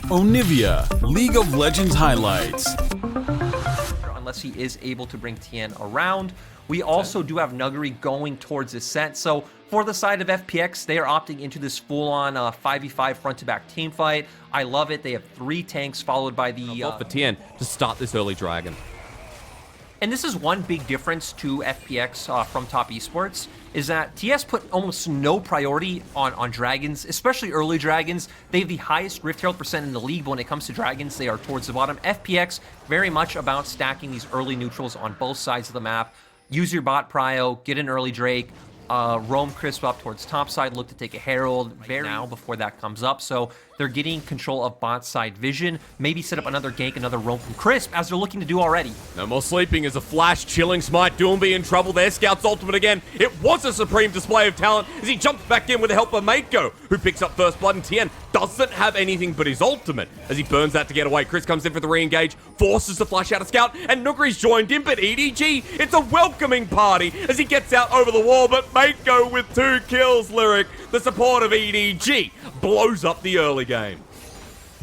Onivia, League of Legends highlights. Unless he is able to bring Tien around. We also do have Nuguri going towards this set. So for the side of FPX, they are opting into this full-on 5v5 front-to-back team fight. I love it. They have 3 tanks followed by the... for Tien to start this early dragon. And this is one big difference to FPX from Top Esports, is that TS put almost no priority on dragons, especially early dragons. They have the highest Rift Herald percent in the league, but when it comes to dragons, they are towards the bottom. FPX, very much about stacking these early neutrals on both sides of the map. Use your bot prio, get an early Drake, roam Crisp up towards top side, look to take a Herald now before that comes up. So they're getting control of bot side vision, maybe set up another gank, another roam from Crisp, as they're looking to do already. No more sleeping as a flash, chilling smite. Doomby in trouble there. Scout's ultimate again. It was a supreme display of talent as he jumps back in with the help of Mako, who picks up first blood, and Tien doesn't have anything but his ultimate as he burns that to get away. Chris comes in for the re-engage, forces the flash out of Scout, and Nuguri's joined in, but EDG, it's a welcoming party as he gets out over the wall, but Mako with 2 kills, Lyric. The support of EDG blows up the early game.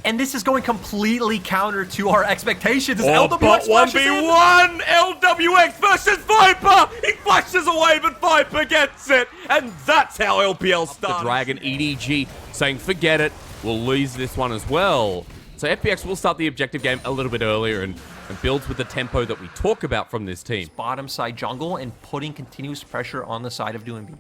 And this is going completely counter to our expectations. Oh, but 1v1! LWX versus Viper! He flashes away, but Viper gets it! And that's how LPL starts. The Dragon, EDG saying, forget it, we'll lose this one as well. So FPX will start the objective game a little bit earlier and builds with the tempo that we talk about from this team. Bottom side jungle and putting continuous pressure on the side of Onivi.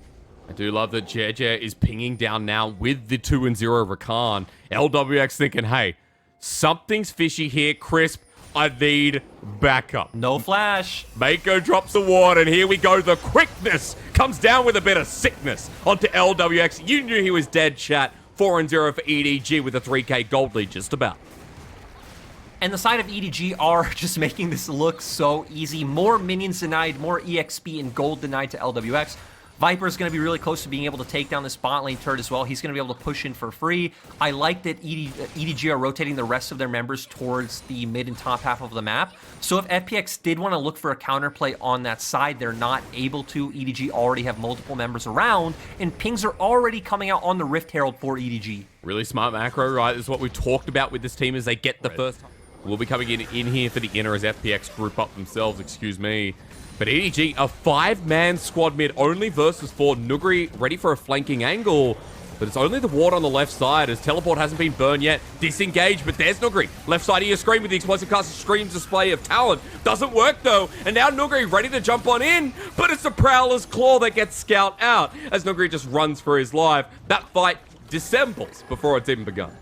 I do love that JJ is pinging down now with the 2-0 Rakan. LWX thinking, hey, something's fishy here. Crisp, I need backup. No flash. Mako drops the ward, and here we go. The quickness comes down with a bit of sickness onto LWX. You knew he was dead, chat. 4-0 for EDG with a 3k gold lead, just about. And the side of EDG are just making this look so easy. More minions denied, more EXP and gold denied to LWX. Viper's going to be really close to being able to take down this bot lane turret as well. He's going to be able to push in for free. I like that EDG are rotating the rest of their members towards the mid and top half of the map. So if FPX did want to look for a counterplay on that side, they're not able to. EDG already have multiple members around, and pings are already coming out on the Rift Herald for EDG. Really smart macro, right? This is what we talked about with this team as they get the first... We'll be coming in here for the inner as FPX group up themselves, excuse me. But EDG, a 5-man squad mid only versus 4. Nuguri ready for a flanking angle. But it's only the ward on the left side as teleport hasn't been burned yet. Disengaged, but there's Nuguri. Left side here, Scream with the explosive cast. Scream's display of talent. Doesn't work though. And now Nuguri ready to jump on in. But it's the Prowler's Claw that gets Scout out as Nuguri just runs for his life. That fight dissembles before it's even begun.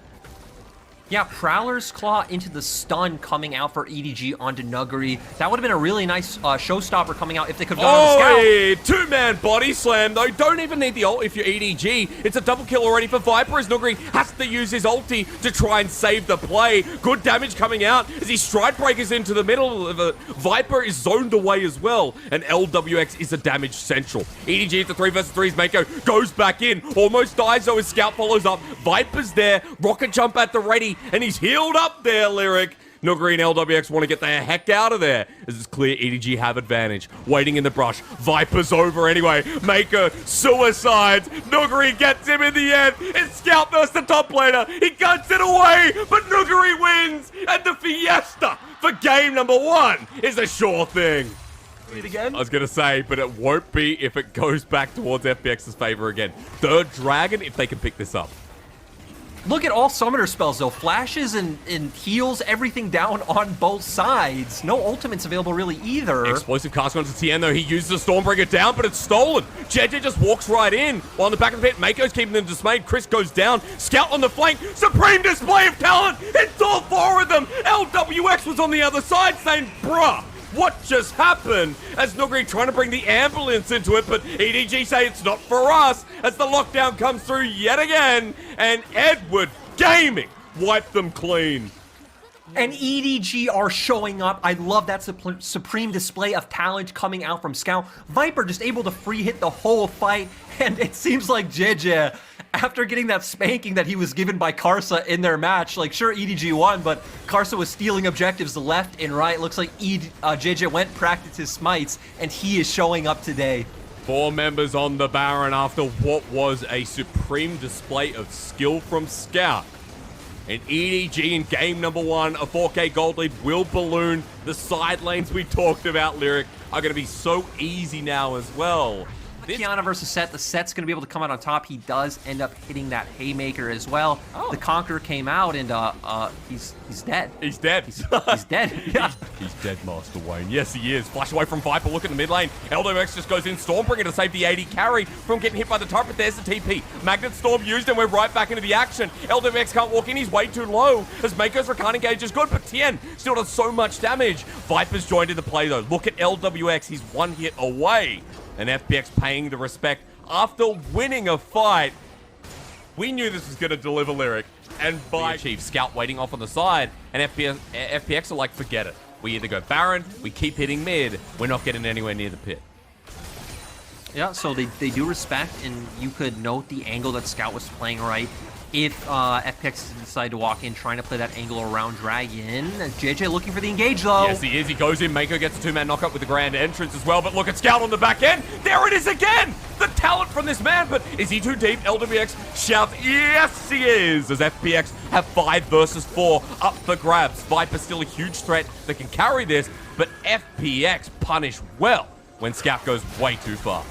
Yeah, Prowler's Claw into the stun coming out for EDG onto Nuguri. That would have been a really nice showstopper coming out if they could have gone on the Scout. 2-man body slam, though. Don't even need the ult if you're EDG. It's a double kill already for Viper as Nuguri has to use his ulti to try and save the play. Good damage coming out as he stride breakers into the middle of it. Viper is zoned away as well, and LWX is a damage central. EDG at the 3 versus 3s. Mako goes back in, almost dies though as Scout follows up. Viper's there, rocket jump at the ready, and he's healed up there, Lyric. Nuguri and LWX want to get the heck out of there. As it's clear EDG have advantage. Waiting in the brush. Viper's over anyway. Mako suicides. Nuguri gets him in the end. It's Scout versus the top laner. He guns it away, but Nuguri wins. And the fiesta for game number 1 is a sure thing. Again? I was going to say, but it won't be if it goes back towards FPX's favor again. Third dragon if they can pick this up. Look at all summoner spells though. Flashes and heals, everything down on both sides. No ultimates available really either. Explosive cast onto Tien though. He uses the Stormbreaker down, but it's stolen. JJ just walks right in. While in the back of the pit, Mako's keeping them dismayed. Chris goes down. Scout on the flank. Supreme display of talent. It's all 4 of them. LWX was on the other side saying, bruh, what just happened? As Nuguri trying to bring the ambulance into it, but EDG say it's not for us as the lockdown comes through yet again, and Edward Gaming wiped them clean. And EDG are showing up. I love that supreme display of talent coming out from Scout. Viper just able to free hit the whole fight, and it seems like JJ, after getting that spanking that he was given by Karsa in their match, like sure EDG won, but Karsa was stealing objectives left and right. Looks like JJ went practice his smites, and he is showing up today. 4 members on the Baron after what was a supreme display of skill from Scout. And EDG in game number 1, a 4K gold lead will balloon. The side lanes we talked about, Lyric, are going to be so easy now as well. Kiana versus Set. The Set's going to be able to come out on top. He does end up hitting that haymaker as well. Oh. The Conqueror came out, and he's dead. He's dead. He's dead. Yeah. He's dead, Master Wayne. Yes, he is. Flash away from Viper. Look at the mid lane. LWX just goes in. Stormbringer to save the AD carry from getting hit by the turret, but there's the TP. Magnet Storm used, and we're right back into the action. LWX can't walk in. He's way too low. As Mako's Rakan engage is good, but Tien still does so much damage. Viper's joined in the play, though. Look at LWX. He's one hit away. And FPX paying the respect after winning a fight. We knew this was going to deliver, Lyric. And by Chief Scout waiting off on the side, and FPX are like, forget it. We either go Baron, we keep hitting mid, we're not getting anywhere near the pit. Yeah, so they do respect, and you could note the angle that Scout was playing right. If FPX decide to walk in trying to play that angle around Dragon. JJ looking for the engage, though. Yes, he is. He goes in. Mako gets a two-man knockup with the grand entrance as well. But look at Scout on the back end. There it is again. The talent from this man. But is he too deep? LWX shouts, yes, he is. As FPX have 5 versus 4 up for grabs. Viper's still a huge threat that can carry this. But FPX punish well when Scout goes way too far.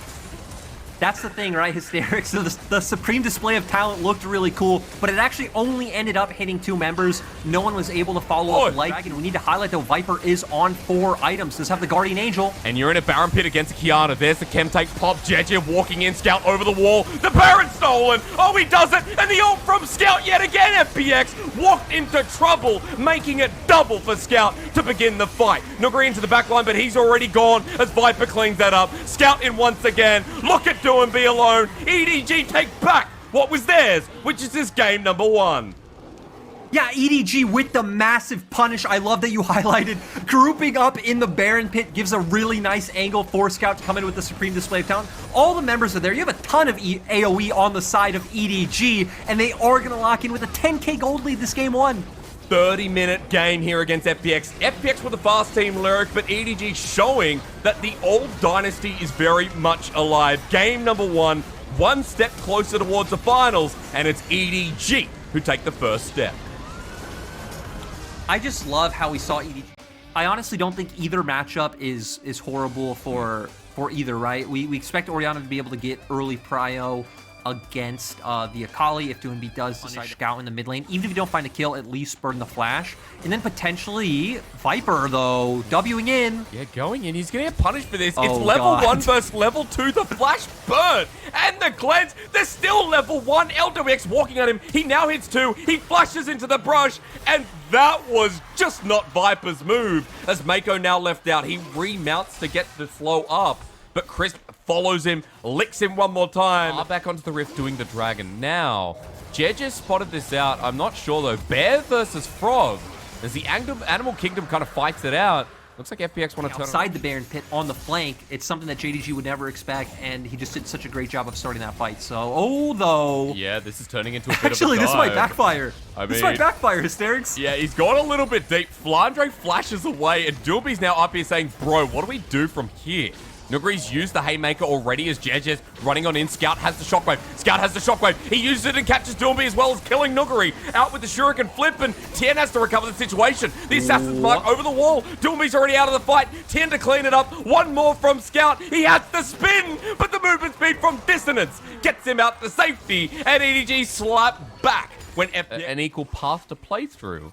That's the thing, right? Hysterics. So the supreme display of talent looked really cool, but it actually only ended up hitting 2 members. No one was able to follow up like Dragon. We need to highlight that Viper is on 4 items. Does have the Guardian Angel. And you're in a Baron pit against Kiana. There's the chem take pop. JJ walking in. Scout over the wall. The Baron stolen. Oh, he does it. And the ult from Scout yet again. FPX walked into trouble, making it double for Scout to begin the fight. Nuguri into the back line, but he's already gone as Viper cleans that up. Scout in once again. Look at be alone. EDG take back what was theirs, which is this game number 1. Yeah, EDG with the massive punish. I love that you highlighted grouping up in the Baron pit gives a really nice angle for Scout to come in with the supreme display of talent. All the members are there. You have a ton of AoE on the side of EDG, and they are going to lock in with a 10k gold lead this game 1. 30-minute game here against FPX. FPX with a fast team, Lyric, but EDG showing that the old dynasty is very much alive. Game number 1, one step closer towards the finals, and it's EDG who take the first step. I just love how we saw EDG. I honestly don't think either matchup is horrible for either, right? We expect Orianna to be able to get early prio against the Akali if Doomby does decide to scout in the mid lane. Even if you don't find a kill, at least burn the flash. And then potentially Viper, though, Wing in. Yeah, going in. He's going to get punished for this. It's level 1 versus level 2. The flash burn and the cleanse. They're still level 1. LWX walking at him. He now hits 2. He flashes into the brush. And that was just not Viper's move. As Mako now left out, he remounts to get the slow up. But Crisp follows him, licks him one more time. Back onto the Rift doing the Dragon. Now, Jedge spotted this out. I'm not sure, though. Bear versus Frog. As the Animal Kingdom kind of fights it out. Looks like FPX want to turn outside the Baron pit on the flank. It's something that JDG would never expect, and he just did such a great job of starting that fight. So, though. Yeah, this is turning into a bit Actually, of a this might backfire. This might backfire, Hysterics. Yeah, he's gone a little bit deep. Flandre flashes away, and Doomby's now up here saying, bro, what do we do from here? Nuguri's used the Haymaker already as Jeje's running on in. Scout has the Shockwave. Scout has the Shockwave. He uses it and catches Doomby as well as killing Nuguri. Out with the Shuriken flip, and Tien has to recover the situation. The Assassin's Mark over the wall. Doomby's already out of the fight. Tien to clean it up. One more from Scout. He has the spin, but the movement speed from Dissonance gets him out to safety, and EDG slap back when an equal path to play through.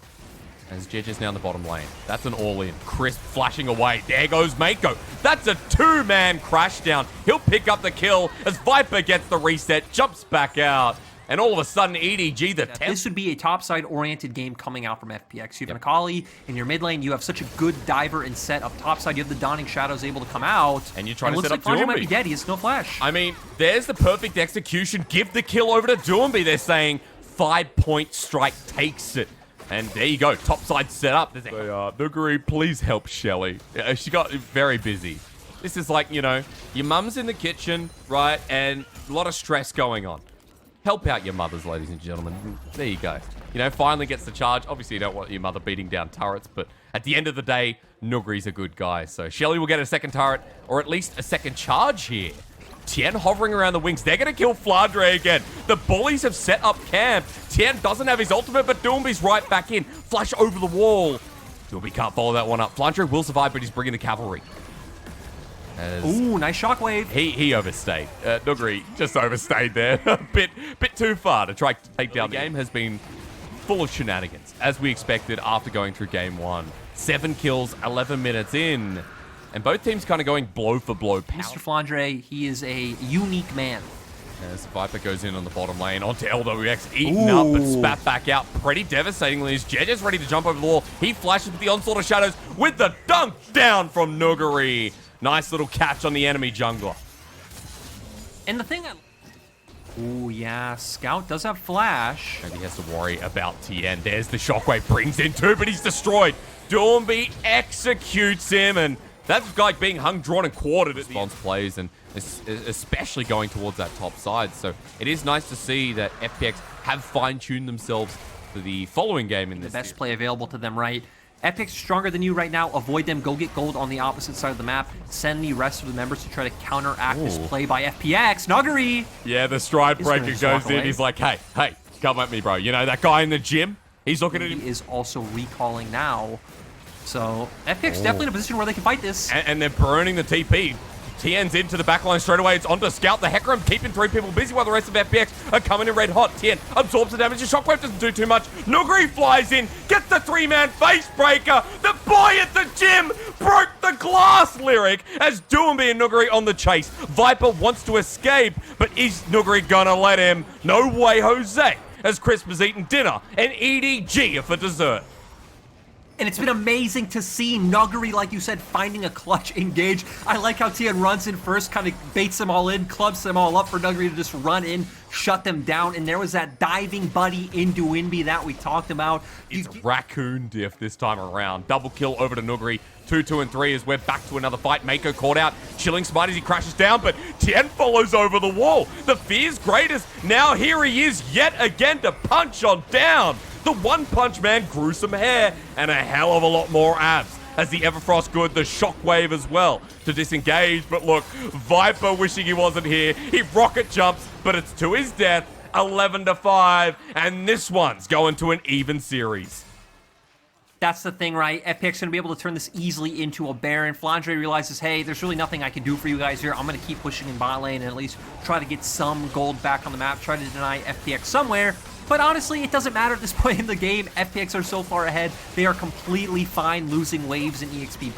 As Jeje's now in the bottom lane. That's an all-in. Crisp flashing away. There goes Mako. That's a 2-man crash down. He'll pick up the kill as Viper gets the reset, jumps back out, and all of a sudden EDG the 10th. This would be a topside-oriented game coming out from FPX. You have an Akali in your mid lane. You have such a good diver and set up topside. You have the Dawning Shadows able to come out. And you're trying to set up Doomby. Might be Doomby. dead. He has no flash. I mean, there's the perfect execution. Give the kill over to Doomby. They're saying 5-point strike takes it. And there you go, topside set up. Nuguri, please help Shelly. She got very busy. This is like, you know, your mum's in the kitchen, right? And a lot of stress going on. Help out your mothers, ladies and gentlemen. There you go. You know, finally gets the charge. Obviously, you don't want your mother beating down turrets, but at the end of the day, Nuguri's a good guy. So Shelly will get a second turret, or at least a second charge here. Tien hovering around the wings. They're going to kill Flandre again. The bullies have set up camp. Tien doesn't have his ultimate, but Doomby's right back in. Flash over the wall. Doomby can't follow that one up. Flandre will survive, but he's bringing the cavalry. Ooh, nice shockwave. He overstayed. Nuguri just overstayed there. a bit too far to try to take down. The game has been full of shenanigans, as we expected after going through game 1. 7 kills, 11 minutes in. And both teams kind of going blow for blow. Mr. Flandre, he is a unique man. As Viper goes in on the bottom lane, onto LWX, eaten up but spat back out pretty devastatingly as Jeje's ready to jump over the wall. He flashes with the onslaught of shadows with the dunk down from Nuguri. Nice little catch on the enemy jungler. And the thing Ooh, yeah, Scout does have flash. Maybe he has to worry about Tien. There's the shockwave, brings in 2, but he's destroyed. Doomby executes him, and that's like being hung, drawn, and quartered at the response plays, and especially going towards that top side. So it is nice to see that FPX have fine-tuned themselves for the following game in this. The best play available to them, right? FPX is stronger than you right now. Avoid them. Go get gold on the opposite side of the map. Send the rest of the members to try to counteract this play by FPX. Nuguri! Yeah, the stride breaker goes in. He's like, hey, come at me, bro. You know, that guy in the gym? He's looking at him. He is also recalling now. So, FPX definitely in a position where they can fight this. And they're burning the TP. Tien's into the backline straight away. It's onto Scout. The Hecarim keeping 3 people busy while the rest of FPX are coming in red hot. Tien absorbs the damage. The shockwave doesn't do too much. Nuguri flies in, gets the 3-man face breaker. The boy at the gym broke the glass, Lyric, as Doomby and Nuguri on the chase. Viper wants to escape, but is Nuguri gonna let him? No way, Jose, as Crisp has eaten dinner and EDG for dessert. And it's been amazing to see Nuguri, like you said, finding a clutch engage. I like how Tien runs in first, kind of baits them all in, clubs them all up for Nuguri to just run in, shut them down. And there was that diving buddy into Winby that we talked about. It's Raccoon Diff this time around. Double kill over to Nuguri. 2, 2, and 3 as we're back to another fight. Mako caught out. Chilling Smite as he crashes down, but Tien follows over the wall. The fear's greatest. Now here he is yet again to punch on down. The One-Punch Man grew some hair and a hell of a lot more abs. As the Everfrost good, the shockwave as well to disengage. But look, Viper wishing he wasn't here. He rocket jumps, but it's to his death. 11-5, and this one's going to an even series. That's the thing, right? FPX going to be able to turn this easily into a Baron. Flandre realizes, hey, there's really nothing I can do for you guys here. I'm going to keep pushing in bot lane and at least try to get some gold back on the map, try to deny FPX somewhere. But honestly, it doesn't matter at this point in the game. FPX are so far ahead. They are completely fine losing waves in EXP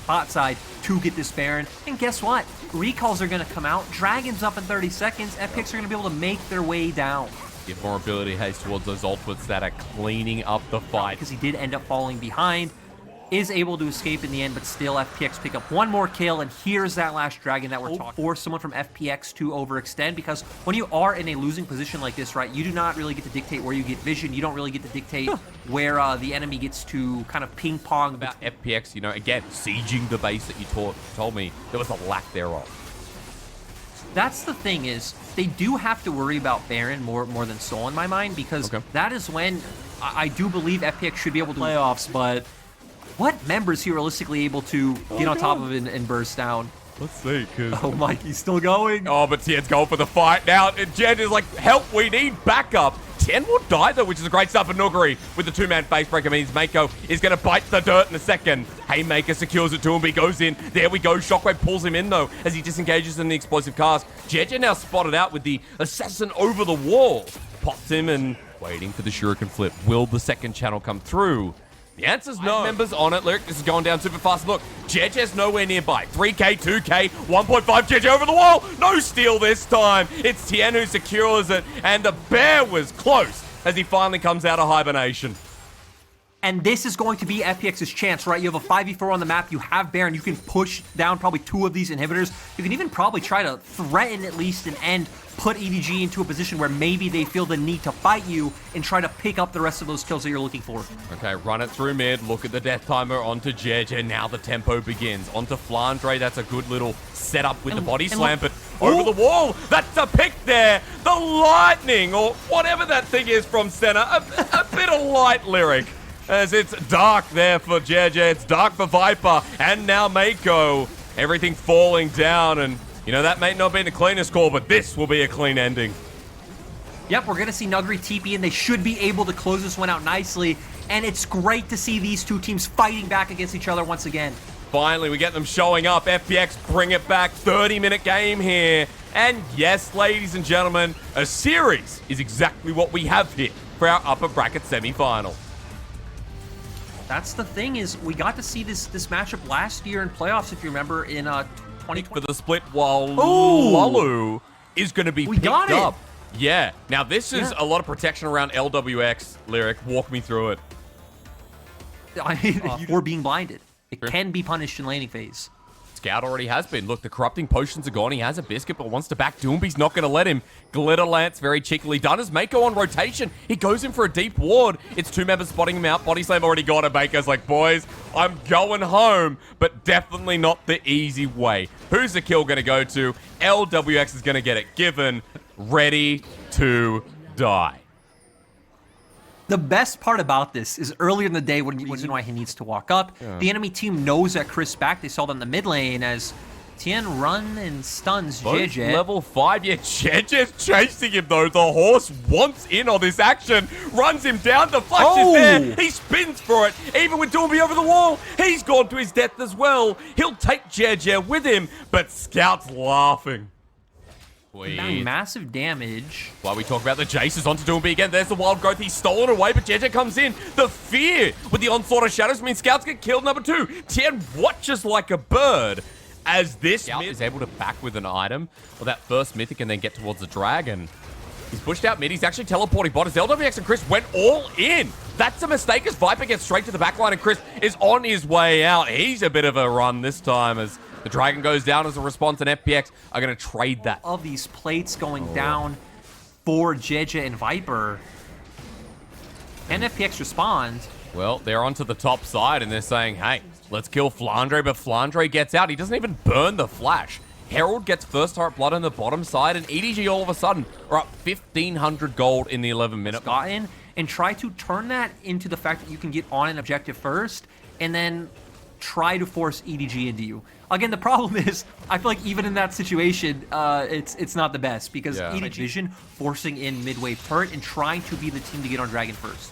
bot side to get this Baron. And guess what? Recalls are going to come out. Dragon's up in 30 seconds. FPX are going to be able to make their way down. Give more ability haste towards those ultimates that are cleaning up the fight. Because he did end up falling behind. Is able to escape in the end, but still FPX pick up one more kill, and here's that last dragon that we're talking. For someone from FPX to overextend, because when you are in a losing position like this, right, you do not really get to dictate where you get vision. You don't really get to dictate where the enemy gets to kind of ping pong. About FPX, you know, again, sieging the base that you told me, there was a lack thereof. That's the thing is, they do have to worry about Baron more than Soul in my mind, because that is when I do believe FPX should be able to playoffs, but what member is he realistically able to get on top of and burst down? Let's see, because... Oh, Mikey's still going. Oh, but Tien's going for the fight now. And Jen is like, help, we need backup. Tien will die, though, which is a great start for Nuguri with the 2-man face breaker. Means Mako is going to bite the dirt in a second. Haymaker secures it to him. He goes in. There we go. Shockwave pulls him in, though, as he disengages in the explosive cast. Jeje now spotted out with the assassin over the wall. Pops him and waiting for the shuriken flip. Will the second channel come through? The answer's no. Members on it. Lyric, this is going down super fast. Look, Jeje's nowhere nearby. 3K, 2K, 1.5. Jeje over the wall. No steal this time. It's Tien who secures it. And the bear was close as he finally comes out of hibernation. And this is going to be FPX's chance, right? You have a 5v4 on the map. You have Baron. You can push down probably 2 of these inhibitors. You can even probably try to threaten at least an end, put EDG into a position where maybe they feel the need to fight you and try to pick up the rest of those kills that you're looking for. Okay, run it through mid. Look at the death timer onto Jeje, and now the tempo begins. Onto Flandre. That's a good little setup with the body slam, but over the wall. That's a pick there. The lightning, or whatever that thing is from center. A bit of light, Lyric. As it's dark there for Jeje, it's dark for Viper, and now Mako. Everything falling down, and You know, that may not be the cleanest call, but this will be a clean ending. Yep, we're going to see Nuguri TP, and they should be able to close this one out nicely. And it's great to see these two teams fighting back against each other once again. Finally, we get them showing up. FPX bring it back. 30-minute game here. And yes, ladies and gentlemen, a series is exactly what we have here for our upper bracket semifinal. That's the thing, is we got to see this matchup last year in playoffs, if you remember, in 2020. For the split, while Lulu is going to be picked up. Yeah. Now, this is a lot of protection around LWX, Lyric. Walk me through it. I mean, for being blinded. It can be punished in laning phase. Scout already has been. Look, the corrupting potions are gone. He has a biscuit, but wants to back Doomby's not going to let him. Glitter Lance very cheekily done as Mako on rotation. He goes in for a deep ward. It's two members spotting him out. Body Slam already got it. Mako's like, boys, I'm going home, but definitely not the easy way. Who's the kill going to go to? LWX is going to get it given. Ready to die. The best part about this is earlier in the day, when reason why he needs to walk up, the enemy team knows that Chris back. They saw that in the mid lane as Tien run and stuns JJ. Level 5, yeah, JJ's chasing him though. The horse wants in on this action, runs him down, the flash is there, he spins for it, even with Doomby over the wall, he's gone to his death as well. He'll take JJ with him, but Scout's laughing. Massive damage. While we talk about the Jaces onto Doomby again, there's the wild growth. He's stolen away, but JJ comes in. The fear with the onslaught of shadows means Scouts get killed. Number 2, Tien watches like a bird as this Scout is able to back with an item or that first mythic and then get towards the dragon. He's pushed out mid. He's actually teleporting bot as LWX and Chris went all in. That's a mistake as Viper gets straight to the backline and Chris is on his way out. He's a bit of a run this time as the dragon goes down as a response, and FPX are going to trade that. Of these plates going down for JJ and Viper. Can FPX respond? Well, they're onto the top side, and they're saying, hey, let's kill Flandre, but Flandre gets out. He doesn't even burn the flash. Herald gets first heart blood on the bottom side, and EDG all of a sudden are up 1,500 gold in the 11-minute. Got in and try to turn that into the fact that you can get on an objective first, and then try to force EDG into you. Again, the problem is, I feel like even in that situation, it's not the best, because EDG vision forcing in mid-wave turret and trying to be the team to get on Dragon first.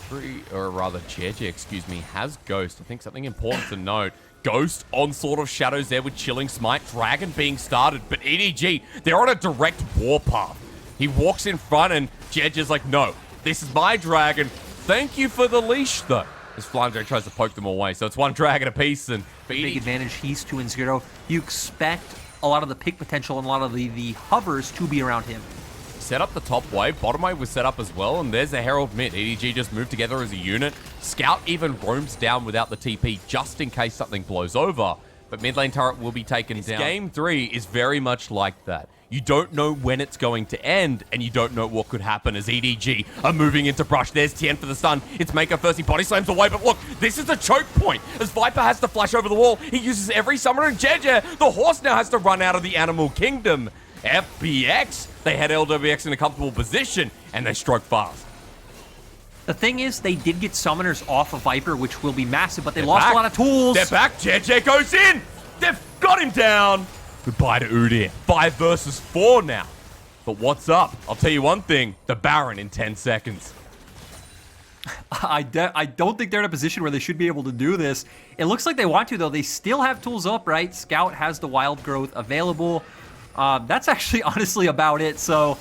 JJ, excuse me, has Ghost. I think something important to note. Ghost on sort of shadows there with Chilling Smite. Dragon being started, but EDG, they're on a direct warpath. He walks in front and JJ's like, no, this is my dragon. Thank you for the leash, though. As Flandre tries to poke them away. So it's one dragon apiece. And big advantage. He's 2-0. You expect a lot of the pick potential and a lot of the hovers to be around him. Set up the top wave. Bottom wave was set up as well. And there's the Herald mid. EDG just moved together as a unit. Scout even roams down without the TP just in case something blows over. But mid lane turret will be taken down. Game 3 is very much like that. You don't know when it's going to end, and you don't know what could happen as EDG are moving into brush. There's Tien for the stun. It's Mako first. He body slams away, but look, this is a choke point. As Viper has to flash over the wall, he uses every summoner, and JJ, the horse now has to run out of the animal kingdom. FPX, they had LWX in a comfortable position, and they stroke fast. The thing is, they did get summoners off of Viper, which will be massive, but they lost a lot of tools. They're back. JJ goes in. They've got him down. Goodbye to Udyr. 5 versus 4 now. But what's up? I'll tell you one thing. The Baron in 10 seconds. I don't think they're in a position where they should be able to do this. It looks like they want to, though. They still have tools up, right? Scout has the wild growth available. That's actually honestly about it. So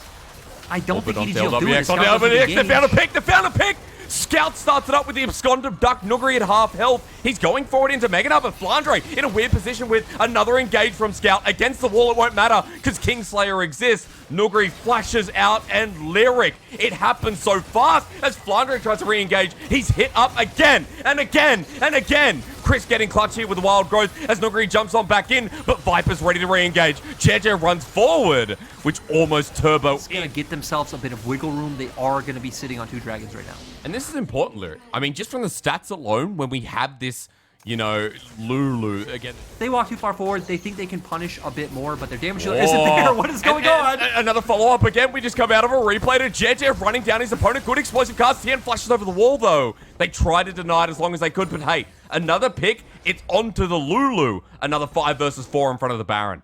I don't think EDG will do it. They found a pick. They found a pick. Scout starts it up with the absconded duck. Nuguri at half health. He's going forward into Mega Nut, but Flandre in a weird position with another engage from Scout. Against the wall, it won't matter because Kingslayer exists. Nuguri flashes out and Lyric. It happens so fast as Flandre tries to re-engage. He's hit up again and again and again. Chris getting clutch here with the wild growth as Nuguri jumps on back in, but Viper's ready to re-engage. JJ runs forward, which almost turbo It's going to get themselves a bit of wiggle room. They are going to be sitting on 2 dragons right now. And this is important, Lyric. I mean, just from the stats alone, when we have this, you know, Lulu again. They walk too far forward. They think they can punish a bit more, but their damage isn't there. What is going on? Another follow-up again. We just come out of a replay to JJ running down his opponent. Good explosive cast. Tien flashes over the wall, though. They try to deny it as long as they could, but hey, another pick. It's onto the Lulu. Another 5 versus 4 in front of the Baron.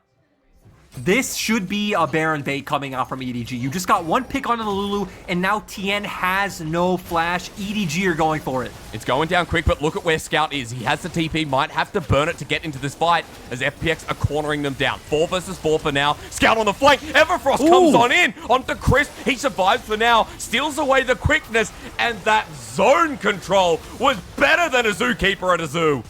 This should be a Baron bait coming out from EDG. You just got one pick onto the Lulu, and now Tien has no flash. EDG are going for it. It's going down quick, but look at where Scout is. He has the TP, might have to burn it to get into this fight as FPX are cornering them down. 4 versus 4 for now. Scout on the flank. Everfrost comes on in onto Chris. He survives for now, steals away the quickness, and that zone control was better than a Zookeeper at a zoo.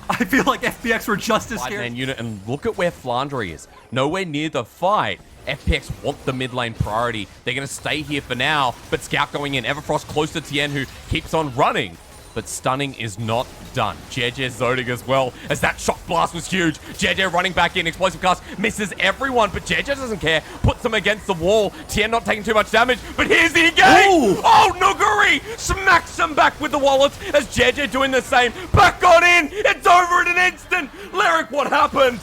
I feel like FPX were just as scared. Man unit, and look at where Flandre is. Nowhere near the fight. FPX want the mid lane priority. They're going to stay here for now, but Scout going in. Everfrost close to Tien, who keeps on running. But stunning is not done. JJ zoning as well, as that shock blast was huge. JJ running back in, explosive cast, misses everyone, but JJ doesn't care. Puts them against the wall. Tien not taking too much damage, but here's the engage! Oh, Nuguri smacks him back with the wallets, as JJ doing the same. Back on in! It's over in an instant! Lyric, what happened?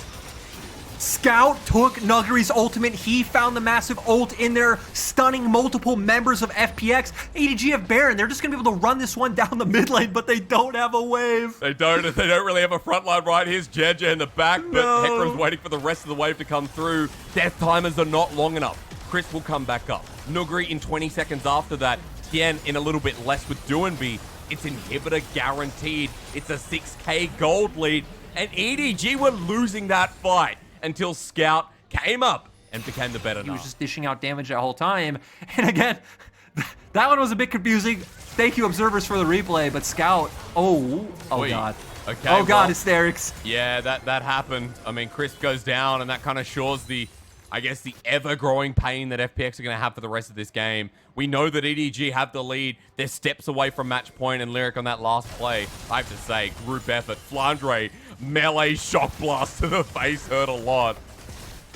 Scout took Nuguri's ultimate. He found the massive ult in there, stunning multiple members of FPX. EDG have Baron. They're just going to be able to run this one down the mid lane, but they don't have a wave. They don't really have a front line right. Here's JJ in the back, but Hecarim's waiting for the rest of the wave to come through. Death timers are not long enough. Chris will come back up. Nuguri in 20 seconds after that. Tien in a little bit less with Doinby. It's inhibitor guaranteed. It's a 6k gold lead, and EDG were losing that fight until Scout came up and became the better. He was just dishing out damage that whole time. And again, that one was a bit confusing. Thank you, observers, for the replay, but Scout, oh God. Okay, oh God, hysterics. Yeah, that happened. I mean, Chris goes down, and that kind of shows the, I guess, the ever-growing pain that FPX are going to have for the rest of this game. We know that EDG have the lead. They're steps away from match point, and Lyric on that last play, I have to say, group effort. Flandre, melee shock blast to the face hurt a lot.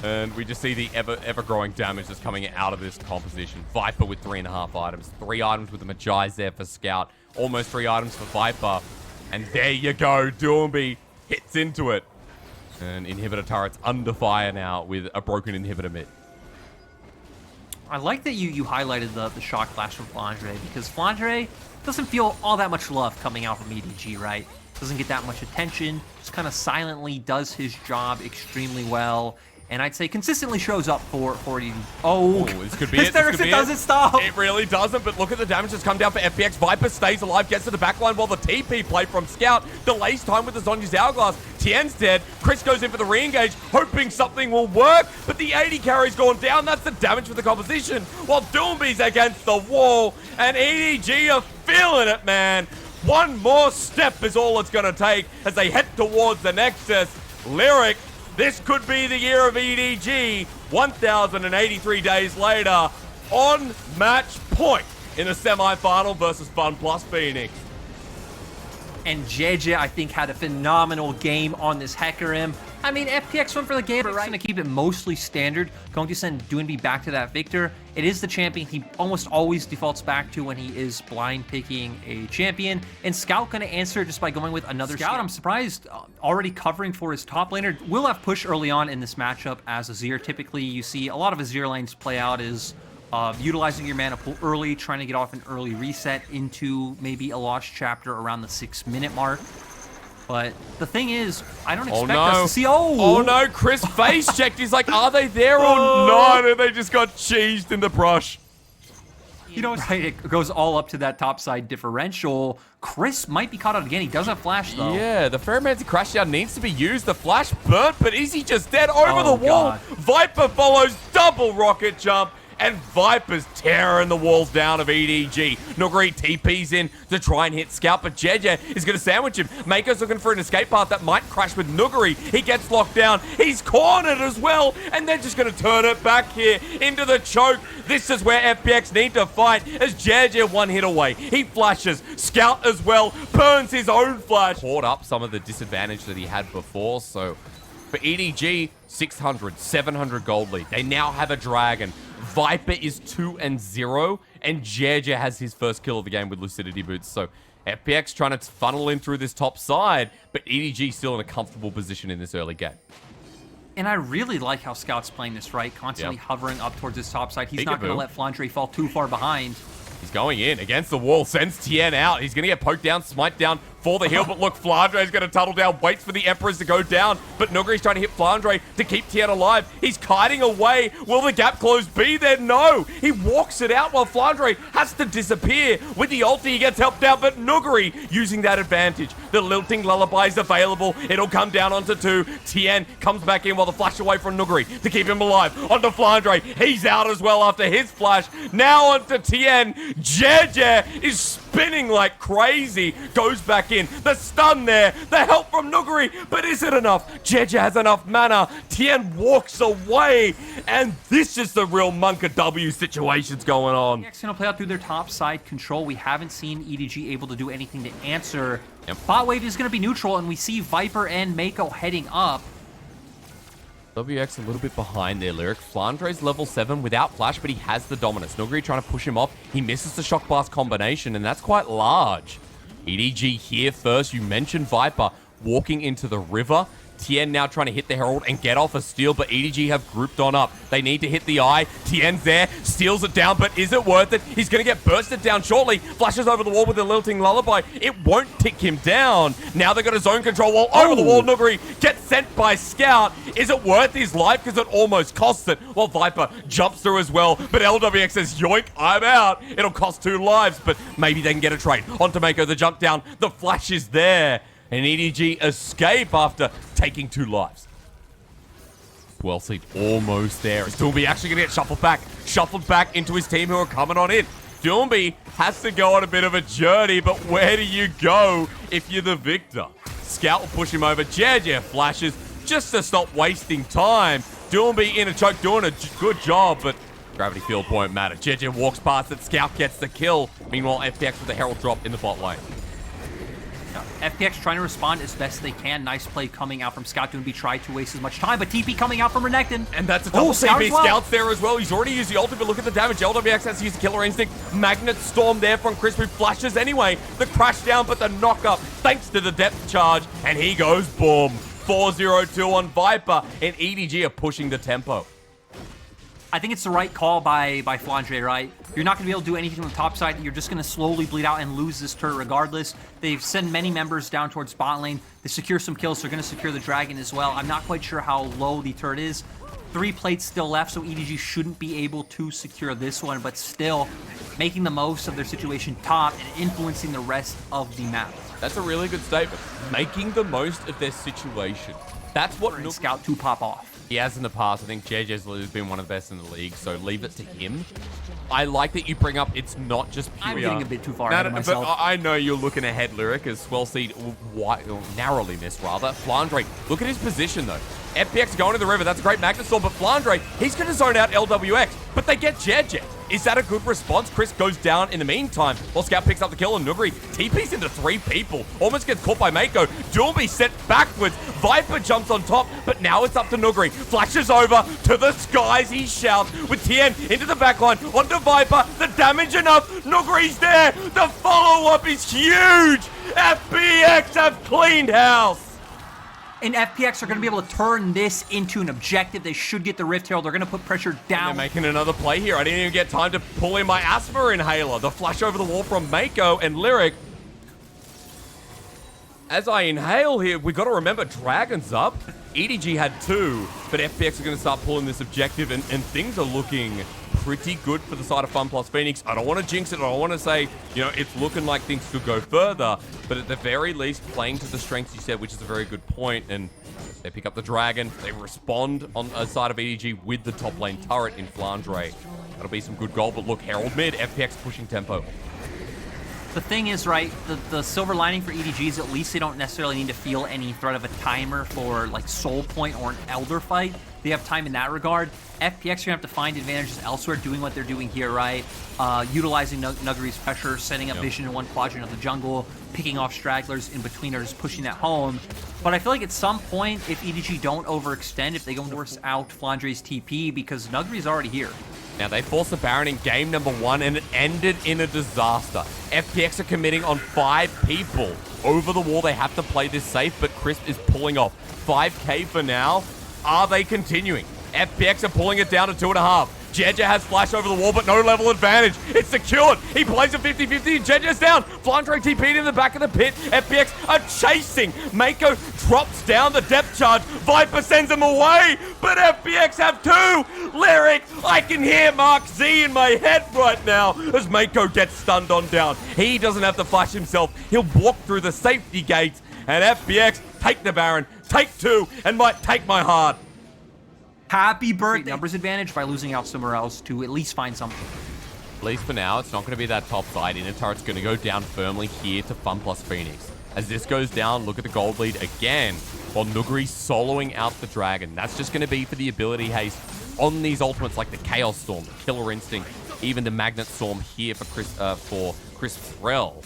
And we just see the ever-growing damage that's coming out of this composition. Viper with 3.5 items. 3 items with the Magi's there for Scout. Almost 3 items for Viper. And there you go. Doinby hits into it. And inhibitor turret's under fire now with a broken inhibitor mid. I like that you highlighted the shock flash from Flandre, because Flandre doesn't feel all that much love coming out from EDG, right? Doesn't get that much attention, just kind of silently does his job extremely well, and I'd say consistently shows up for EDG. Oh, this could be it. It doesn't stop. It really doesn't, but look at the damage that's come down for FPX. Viper stays alive, gets to the backline while the TP play from Scout delays time with the Zonya's Hourglass. Tien's dead. Chris goes in for the re-engage, hoping something will work, but the 80 carry's gone down. That's the damage for the composition, while Doomby's against the wall, and EDG are feeling it, man. One more step is all it's going to take as they head towards the Nexus. Lyric, this could be the year of EDG. 1,083 days later, on match point in the semi-final versus FunPlus Phoenix. And JJ, I think, had a phenomenal game on this Hecarim. I mean, FPX went for the game, but right, going to keep it mostly standard. Going to send Doinby back to that Victor. It is the champion he almost always defaults back to when he is blind picking a champion. And Scout going to answer just by going with another Scout. I'm surprised, already covering for his top laner. Will have push early on in this matchup as Azir. Typically, you see a lot of Azir lanes play out is utilizing your mana pool early, trying to get off an early reset into maybe a lost chapter around the 6-minute mark. But the thing is, I don't expect us to see... Oh no, Chris face checked. He's like, are they there or not? And they just got cheesed in the brush. You know, right, it goes all up to that topside differential. Chris might be caught out again. He does have flash, though. Yeah, the Ferromancer Crashdown needs to be used. The flash burnt, but is he just dead over the wall? God. Viper follows, double rocket jump. And Viper's tearing the walls down of EDG. Nuguri TP's in to try and hit Scout, but JJ is going to sandwich him. Mako's looking for an escape path that might crash with Nuguri. He gets locked down. He's cornered as well, and they're just going to turn it back here into the choke. This is where FPX need to fight as JJ one hit away. He flashes. Scout as well burns his own flash. Caught up some of the disadvantage that he had before, so for EDG, 600, 700 gold lead. They now have a dragon. Viper is 2-0, and JJ has his first kill of the game with Lucidity Boots. So FPX trying to funnel in through this top side, but EDG still in a comfortable position in this early game. And I really like how Scout's playing this, right? Constantly hovering up towards his top side. He's not going to let Flandre fall too far behind. He's going in against the wall, sends Tien out. He's going to get poked down, smite down for the heal. But look, Flandre's going to tunnel down, waits for the Emperors to go down. But Nugri's trying to hit Flandre to keep Tien alive. He's kiting away. Will the gap close be there? No. He walks it out while Flandre has to disappear. With the ulti, he gets helped out, but Nugri using that advantage. The Lilting Lullaby is available. It'll come down onto 2. Tien comes back in while the flash away from Nugri to keep him alive. Onto Flandre. He's out as well after his flash. Now onto Tien. Jeje is spinning like crazy. Goes back in. The stun there. The help from Nugri. But is it enough? Jeje has enough mana. Tien walks away. And this is the real Monka W situations going on. FPX going to play out through their top side control. We haven't seen EDG able to do anything to answer. Bot wave is going to be neutral, and we see Viper and Mako heading up. WX a little bit behind there, Lyric. Flandre's level 7 without flash, but he has the dominance. Nugri trying to push him off. He misses the shock blast combination, and that's quite large. EDG here first. You mentioned Viper walking into the river. Tien now trying to hit the Herald and get off a steal, but EDG have grouped on up. They need to hit the eye. Tien's there, steals it down, but is it worth it? He's going to get bursted down shortly. Flashes over the wall with the Lilting Lullaby. It won't tick him down. Now they've got a zone control wall over the wall. Nugri gets sent by Scout. Is it worth his life? Because it almost costs it. Well, Viper jumps through as well, but LWX says, yoink, I'm out. It'll cost 2 lives, but maybe they can get a trade. Onto Mako, the jump down. The flash is there. And EDG escape after taking 2 lives. Wellseed almost there. Is Doomby actually going to get shuffled back into his team who are coming on in? Doomby has to go on a bit of a journey, but where do you go if you're the victor? Scout will push him over. Jeje flashes just to stop wasting time. Doomby in a choke, doing a good job, but gravity field won't matter. Jeje walks past it. Scout gets the kill. Meanwhile, FPX with the Herald drop in the bot lane. FPX trying to respond as best they can. Nice play coming out from Scout. Doomby tried to waste as much time, but TP coming out from Renekton. And that's a double TP. Scout's there as well. He's already used the ultimate, but look at the damage. LWX has to use the Killer Instinct. Magnet Storm there from Chris, who flashes anyway. The crash down, but the knock up thanks to the depth charge. And he goes boom. 4-0-2 on Viper, and EDG are pushing the tempo. I think it's the right call by Flandre, right? You're not going to be able to do anything on the top side. You're just going to slowly bleed out and lose this turret regardless. They've sent many members down towards bot lane. They secure some kills. They're going to secure the dragon as well. I'm not quite sure how low the turret is. 3 plates still left, so EDG shouldn't be able to secure this one, but still making the most of their situation top and influencing the rest of the map. That's a really good statement. Making the most of their situation. That's what Scout to pop off. He has in the past. I think JJ's been one of the best in the league, so leave it to him. I like that you bring up it's not just pure. I'm getting a bit too far ahead of myself. But I know you're looking ahead, Lyric, as Swellseed narrowly missed, rather. Flandre, look at his position, though. FPX going to the river. That's a great Magnet Storm, but Flandre, he's going to zone out LWX, but they get JJ. Is that a good response? Chris goes down in the meantime while Scout picks up the kill, and Nugri TP's into 3 people. Almost gets caught by Mako. Doomby sent backwards. Viper jumps on top, but now it's up to Nugri. Flashes over to the skies. He shouts with Tien into the backline. Onto Viper. The damage enough. Nugri's there. The follow-up is huge. FPX have cleaned house. And FPX are going to be able to turn this into an objective. They should get the Rift Herald. They're going to put pressure down. They're making another play here. I didn't even get time to pull in my Asthma Inhaler. The flash over the wall from Mako and Lyric. As I inhale here, we got to remember, Dragon's up. EDG had 2, but FPX are going to start pulling this objective, and things are looking pretty good for the side of FunPlus Phoenix. I don't want to jinx it. I don't want to say, it's looking like things could go further, but at the very least, playing to the strengths you said, which is a very good point, and they pick up the Dragon. They respond on the side of EDG with the top lane turret in Flandre. That'll be some good goal, but look, Herald mid, FPX pushing tempo. The thing is, right, the silver lining for EDG is at least they don't necessarily need to feel any threat of a timer for, like, Soul Point or an Elder fight. They have time in that regard. FPX are going to have to find advantages elsewhere, doing what they're doing here, right? Utilizing Nuguri's pressure, setting up vision in one quadrant of the jungle, picking off stragglers in between, or just pushing that home. But I feel like at some point, if EDG don't overextend, if they go force out Flandre's TP, because Nuguri's already here. Now, they forced the Baron in game number 1, and it ended in a disaster. FPX are committing on 5 people. Over the wall, they have to play this safe, but Crisp is pulling off. 5K for now. Are they continuing? FPX are pulling it down to 2.5. Jeja has flash over the wall, but no level advantage. It's secured. He plays a 50-50, and Jeja's down. Flandre TP'd in the back of the pit. FPX are chasing. Mako drops down the depth charge. Viper sends him away, but FPX have two. Lyric, I can hear Mark Z in my head right now as Mako gets stunned on down. He doesn't have to flash himself. He'll walk through the safety gates, and FPX take the Baron, take two, and might take my heart. Happy birthday. Numbers advantage by losing out somewhere else to at least find something. At least for now, it's not going to be that top side. Inner turret's going to go down firmly here to FunPlus Phoenix. As this goes down, look at the gold lead again, while Nuguri soloing out the Dragon. That's just going to be for the ability haste on these ultimates like the Chaos Storm, the Killer Instinct, even the Magnet Storm here for Chris Threll.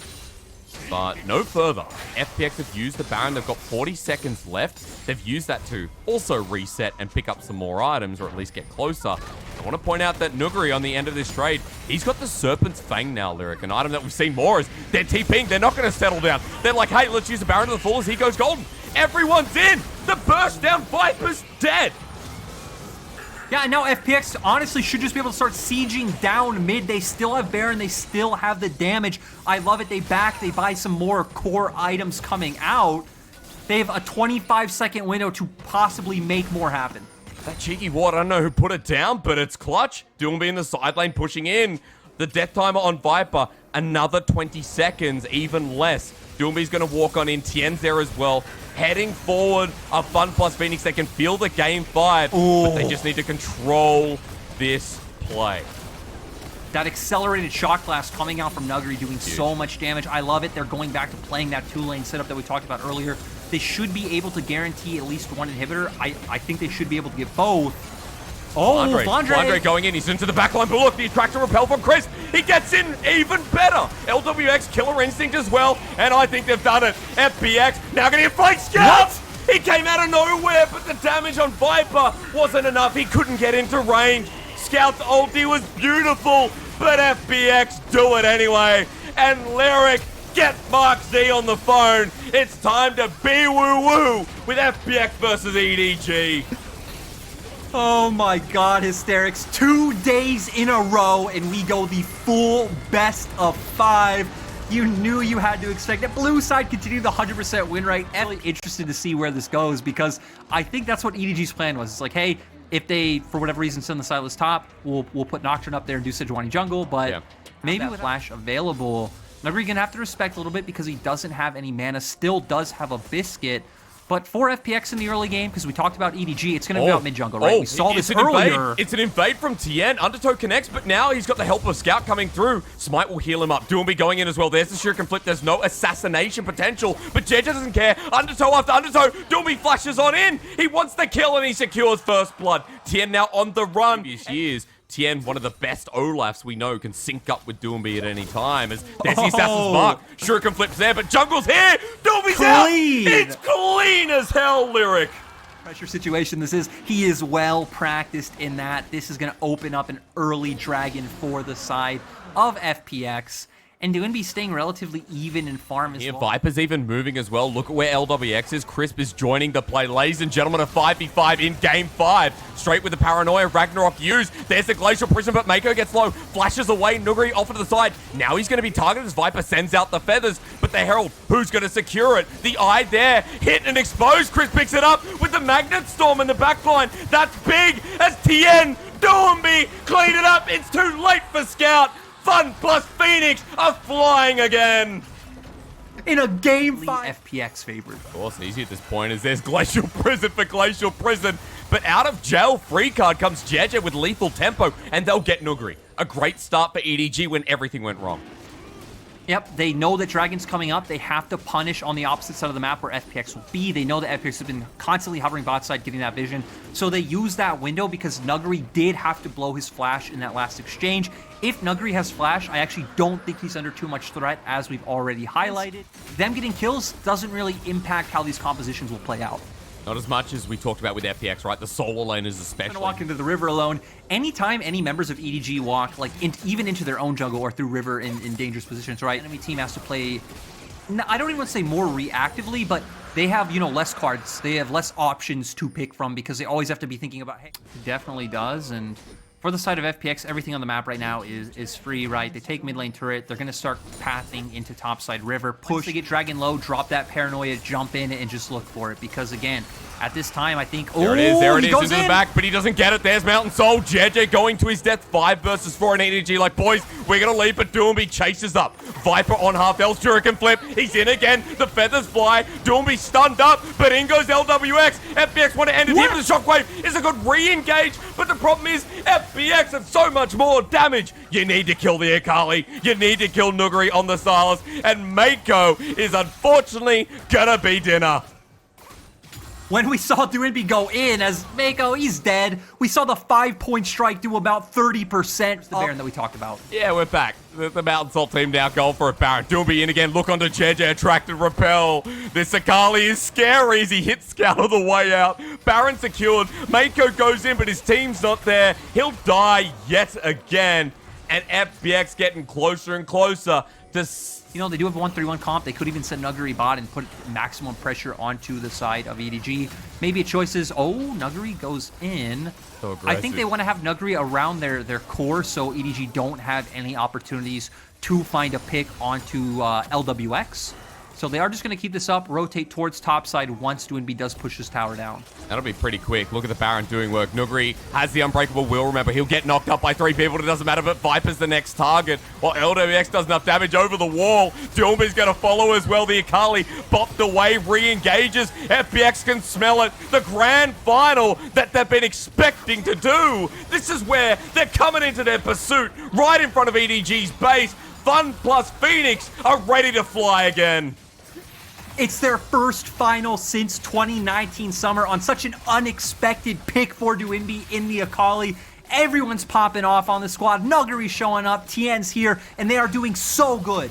But no further. FPX have used the Baron. They've got 40 seconds left. They've used that to also reset and pick up some more items, or at least get closer. I want to point out that Nuguri on the end of this trade, he's got the Serpent's Fang now, Lyric. An item that we've seen more is they're TPing. They're not going to settle down. They're like, hey, let's use the Baron to the full as he goes golden. Everyone's in. The burst down Viper's dead. Yeah, and now FPX honestly should just be able to start sieging down mid. They still have Baron, they still have the damage. I love it. They buy some more core items coming out. They have a 25-second window to possibly make more happen. That cheeky ward, I don't know who put it down, but it's clutch. Doomby in the side lane pushing in. The death timer on Viper, another 20 seconds, even less. Doomby's going to walk on in. Tien's there as well. Heading forward, a FunPlus Phoenix. They can feel the game 5, but they just need to control this play. That accelerated shot blast coming out from Nuguri doing so much damage. I love it. They're going back to playing that 2-lane setup that we talked about earlier. They should be able to guarantee at least one inhibitor. I think they should be able to get both. Oh, Flandre going in. He's into the backline, but look, the attractor repel from Chris. He gets in even better. LWX Killer Instinct as well, and I think they've done it. FPX now going to get Flake Scout. He came out of nowhere, but the damage on Viper wasn't enough. He couldn't get into range. Scout's ulti was beautiful, but FPX do it anyway. And Lyric, get Mark Z on the phone. It's time to be woo-woo with FPX versus EDG. Oh my god, hysterics. 2 days in a row, and we go the full best of 5. You knew you had to expect it. Blue side continued the 100% win rate. I'm really interested to see where this goes, because I think that's what EDG's plan was. It's like, hey, if they, for whatever reason, send the Silas top, we'll put Nocturne up there and do Sejuani jungle, but maybe with Flash available, Nuguri gonna have to respect a little bit because he doesn't have any mana, still does have a Biscuit. But for FPX in the early game, because we talked about EDG, it's going to be out mid-jungle, right? We saw this earlier. It's an invade from Tien. Undertow connects, but now he's got the help of Scout coming through. Smite will heal him up. Doomby going in as well. There's the Shuriken Flip. There's no assassination potential, but Jeja doesn't care. Undertow after Undertow. Doomby flashes on in. He wants the kill, and he secures first blood. Tien now on the run. Years. Tien, one of the best Olafs we know, can sync up with Doomby at any time. As there's the Assassin's Mark. Shuriken Flip's there, but Jungle's here. Doomby's out. It's clean as hell, Lyric. Pressure situation this is. He is well practiced in that. This is going to open up an early dragon for the side of FPX. And Doomby staying relatively even in farm as well. Viper's even moving as well. Look at where LWX is. Crisp is joining the play. Ladies and gentlemen, a 5v5 in game 5. Straight with the Paranoia. Ragnarok used. There's the Glacial Prison, but Mako gets low. Flashes away. Nuguri off to the side. Now he's going to be targeted as Viper sends out the feathers. But the Herald, who's going to secure it? The Eye there. Hit and exposed. Crisp picks it up with the Magnet Storm in the backline. That's big as Tien. Doomby clean it up. It's too late for Scout. FunPlus Phoenix are flying again. In a game 5. FPX favorite. Of course, easy at this point as there's Glacial Prison for Glacial Prison. But out of jail free card comes Jeja with lethal tempo, and they'll get Nuguri. A great start for EDG when everything went wrong. Yep, they know that Dragon's coming up. They have to punish on the opposite side of the map where FPX will be. They know that FPX has been constantly hovering bot side, getting that vision. So they use that window because Nuguri did have to blow his flash in that last exchange. If Nuguri has flash, I actually don't think he's under too much threat, as we've already highlighted. Them getting kills doesn't really impact how these compositions will play out. Not as much as we talked about with FPX, right? The solo laners especially. Gonna walk into the river alone. Anytime any members of EDG walk, like even into their own jungle or through river in dangerous positions, right? Enemy team has to play, I don't even want to say more reactively, but they have, less cards. They have less options to pick from because they always have to be thinking about, hey, it definitely does. And For the side of FPX, everything on the map right now is free, right? They take mid lane turret. They're going to start pathing into topside river. Push, they get Dragon low, drop that paranoia, jump in and just look for it. Because again, at this time, I think... There it is, into the back, but he doesn't get it. There's Mountain Soul. JJ going to his death. 5 versus 4 in EDG. Like, boys, we're going to leave, but Doomby chases up. Viper on half L's Shuriken flip. He's in again. The feathers fly. Doomby stunned up, but in goes LWX. FPX want to end it here, but the shockwave is a good re-engage. But the problem is, FPX have so much more damage. You need to kill the Akali. You need to kill Nuguri on the Silas. And Mako is unfortunately gonna be dinner. When we saw Doinby go in as Mako, he's dead. We saw the 5-point strike do about 30%. The Baron that we talked about. Yeah, we're back. The Mountain Salt team now go for it. Baron. Doomby in again. Look onto JJ. Attracted repel. This Akali is scary as he hits Scout of the way out. Baron secured. Mako goes in, but his team's not there. He'll die yet again. And FPX getting closer and closer to... You know, they do have a 1-3-1 comp. They could even send Nuguri bot and put maximum pressure onto the side of EDG. Maybe a choice is, oh, Nuguri goes in. So I think they want to have Nuguri around their core so EDG don't have any opportunities to find a pick onto LWX. So they are just going to keep this up, rotate towards topside once Doinby does push his tower down. That'll be pretty quick. Look at the Baron doing work. Nuguri has the unbreakable will. Remember, he'll get knocked up by 3 people. It doesn't matter, but Viper's the next target. While LWX does enough damage over the wall. Doomby's going to follow as well. The Akali bopped away, re-engages. FPX can smell it. The grand final that they've been expecting to do. This is where they're coming into their pursuit. Right in front of EDG's base. FunPlus Phoenix are ready to fly again. It's their first final since 2019 summer on such an unexpected pick for Doinby in the Akali. Everyone's popping off on the squad. Nuguri showing up, Tien's here, and they are doing so good.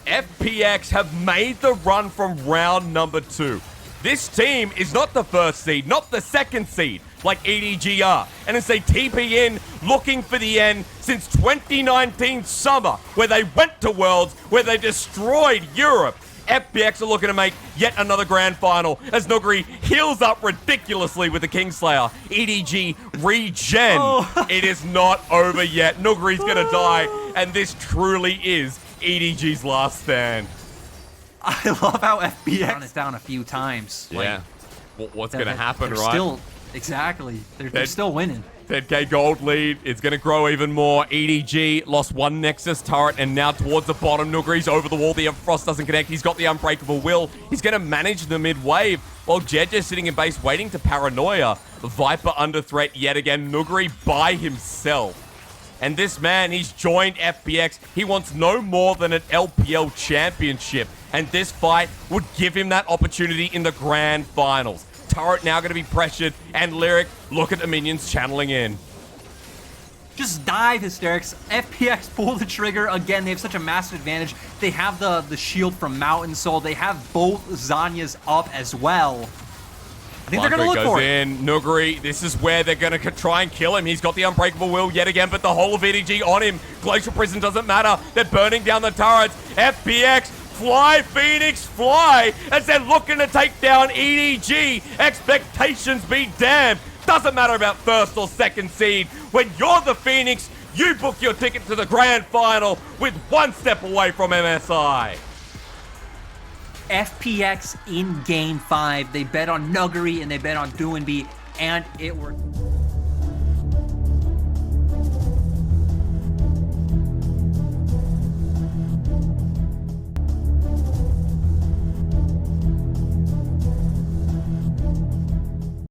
FPX have made the run from round number 2. This team is not the first seed, not the second seed, like EDG are. And as they TP in, looking for the end since 2019 summer, where they went to Worlds, where they destroyed Europe. FPX are looking to make yet another grand final as Nuguri heals up ridiculously with the Kingslayer. EDG regen. Oh. It is not over yet. Nuguri's gonna die, and this truly is EDG's last stand. I love how FPX is down a few times. Yeah. Like, what's gonna happen, right? Still, exactly. They're still winning. 10k gold lead. It's going to grow even more. EDG lost 1 Nexus turret and now towards the bottom. Nuguri's over the wall. The Frost doesn't connect. He's got the unbreakable will. He's going to manage the mid wave while JJ sitting in base waiting to paranoia. Viper under threat yet again. Nuguri by himself. And this man, he's joined FPX. He wants no more than an LPL championship. And this fight would give him that opportunity in the grand finals. Turret now going to be pressured, and Lyric, look at the minions channeling in. Just dive, Hysterics. FPX pull the trigger. Again, they have such a massive advantage. They have the shield from Mountain Soul. They have both Zanyas up as well. I think they're going to look for it. Nuguri, this is where they're going to try and kill him. He's got the unbreakable will yet again, but the whole of EDG on him. Glacial Prison doesn't matter. They're burning down the turrets. FPX, fly, Phoenix, fly, as they're looking to take down EDG. Expectations be damned. Doesn't matter about first or second seed. When you're the Phoenix, you book your ticket to the grand final with 1 step away from MSI. FPX in Game 5. They bet on Nuguri and they bet on Doinby, and it worked.